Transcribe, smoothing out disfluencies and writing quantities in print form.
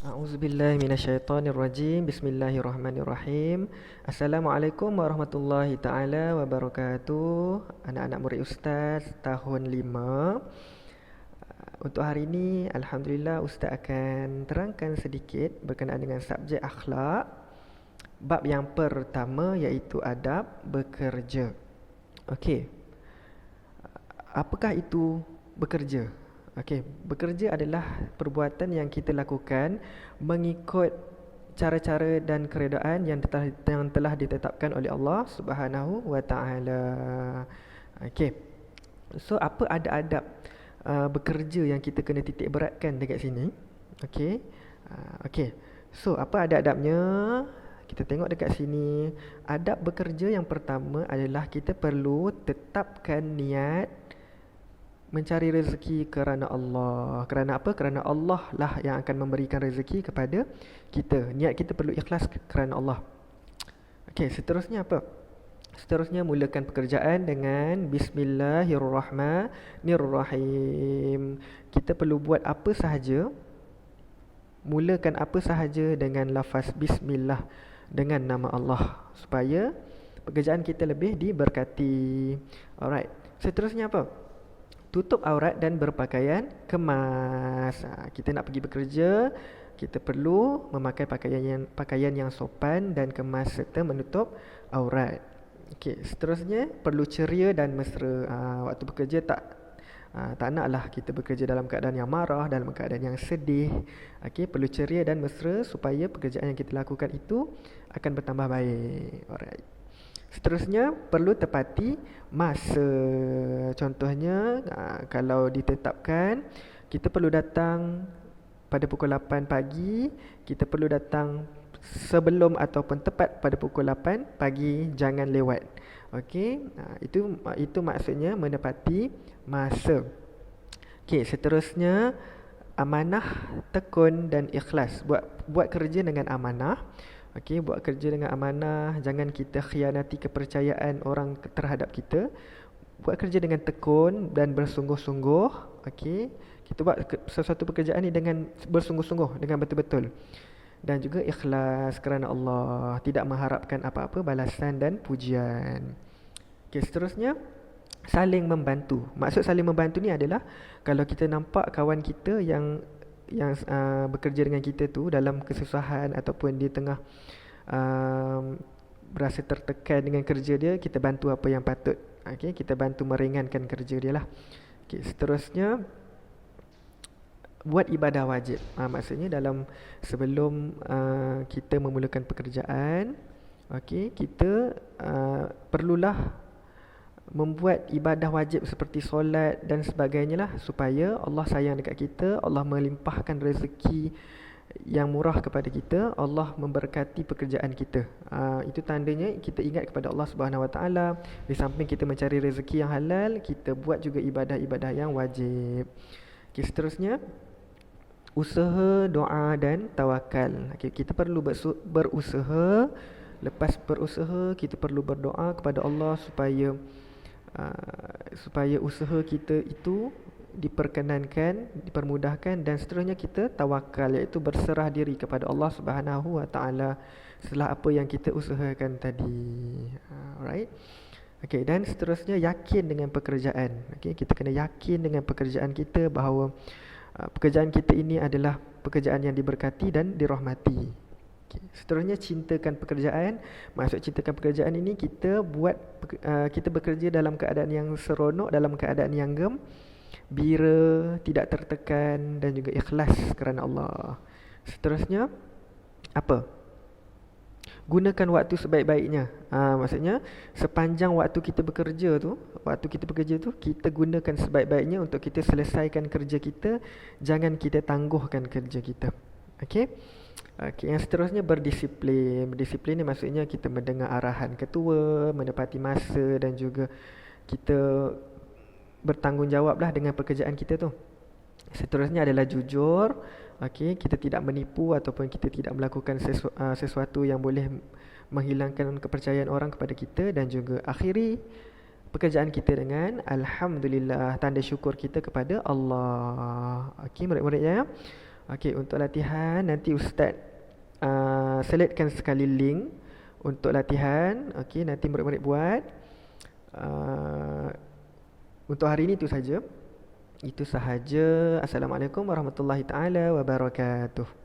A'udzubillahi minasyaitonirrajim. Bismillahirrahmanirrahim. Assalamualaikum warahmatullahi taala wabarakatuh. Anak-anak murid ustaz tahun 5. Untuk hari ini alhamdulillah ustaz akan terangkan sedikit berkenaan dengan subjek akhlak. Bab yang pertama iaitu adab bekerja. Okey. Apakah itu bekerja? Okey, bekerja adalah perbuatan yang kita lakukan mengikut cara-cara dan keredaan yang telah ditetapkan oleh Allah Subhanahu wa taala. Okey. So apa adab-adab bekerja yang kita kena titik beratkan dekat sini? Okey. Okey. So apa adab-adabnya? Kita tengok dekat sini. Adab bekerja yang pertama adalah kita perlu tetapkan niat mencari rezeki kerana Allah. Kerana apa? Kerana Allah lah yang akan memberikan rezeki kepada kita. Niat kita perlu ikhlas kerana Allah. Okey, seterusnya apa? Seterusnya mulakan pekerjaan dengan Bismillahirrahmanirrahim. Kita perlu buat apa sahaja, mulakan apa sahaja dengan lafaz Bismillah, dengan nama Allah, supaya pekerjaan kita lebih diberkati. Alright. Seterusnya apa? Tutup aurat dan berpakaian kemas. Kita nak pergi bekerja, kita perlu memakai pakaian yang sopan dan kemas serta menutup aurat. Okey, seterusnya perlu ceria dan mesra. Waktu bekerja tak naklah kita bekerja dalam keadaan yang marah, dalam keadaan yang sedih. Okey, perlu ceria dan mesra supaya pekerjaan yang kita lakukan itu akan bertambah baik. Alright. Seterusnya perlu tepati masa. Contohnya kalau ditetapkan kita perlu datang pada pukul 8 pagi, kita perlu datang sebelum ataupun tepat pada pukul 8 pagi, jangan lewat. Okey, itu maksudnya menepati masa. Okey, seterusnya amanah, tekun dan ikhlas. Buat kerja dengan amanah. Okey, buat kerja dengan amanah, jangan kita khianati kepercayaan orang terhadap kita. Buat kerja dengan tekun dan bersungguh-sungguh. Okey, kita buat sesuatu pekerjaan ni dengan bersungguh-sungguh, dengan betul-betul. Dan juga ikhlas kerana Allah, tidak mengharapkan apa-apa balasan dan pujian. Okey, seterusnya saling membantu. Maksud saling membantu ni adalah kalau kita nampak kawan kita yang bekerja dengan kita tu dalam kesusahan ataupun dia tengah berasa tertekan dengan kerja dia, kita bantu apa yang patut. Okey, kita bantu meringankan kerja dia lah. Okey, seterusnya buat ibadah wajib. Maksudnya dalam sebelum kita memulakan pekerjaan, okey, kita perlulah membuat ibadah wajib seperti solat dan sebagainya lah, supaya Allah sayang dekat kita, Allah melimpahkan rezeki yang murah kepada kita, Allah memberkati pekerjaan kita. Itu tandanya kita ingat kepada Allah Subhanahu Wa Taala. Di samping kita mencari rezeki yang halal, kita buat juga ibadah-ibadah yang wajib. Okay, seterusnya usaha, doa dan tawakal. Okay, kita perlu berusaha. Lepas berusaha, kita perlu berdoa kepada Allah supaya usaha kita itu diperkenankan, dipermudahkan, dan seterusnya kita tawakal, iaitu berserah diri kepada Allah Subhanahu Wa Taala setelah apa yang kita usahakan tadi. Alright. Okey, dan seterusnya yakin dengan pekerjaan. Okey, kita kena yakin dengan pekerjaan kita bahawa pekerjaan kita ini adalah pekerjaan yang diberkati dan dirahmati. Seterusnya cintakan pekerjaan. Maksud cintakan pekerjaan ini kita kita bekerja dalam keadaan yang seronok, dalam keadaan yang gembira, tidak tertekan dan juga ikhlas kerana Allah. Seterusnya apa? Gunakan waktu sebaik-baiknya. Maksudnya sepanjang waktu kita bekerja tu, kita gunakan sebaik-baiknya untuk kita selesaikan kerja kita. Jangan kita tangguhkan kerja kita. Okey. Okey, yang seterusnya berdisiplin. Berdisiplin ni maksudnya kita mendengar arahan ketua, menepati masa dan juga kita bertanggungjawablah dengan pekerjaan kita tu. Seterusnya adalah jujur. Okey, kita tidak menipu ataupun kita tidak melakukan sesuatu yang boleh menghilangkan kepercayaan orang kepada kita, dan juga akhiri pekerjaan kita dengan alhamdulillah, tanda syukur kita kepada Allah. Okey, murid-muridnya. Okey, untuk latihan nanti Ustaz seletkan sekali link untuk latihan. Okey, nanti murid-murid buat. Uh, untuk hari ini itu saja. Itu sahaja. Assalamualaikum warahmatullahi taala wabarakatuh.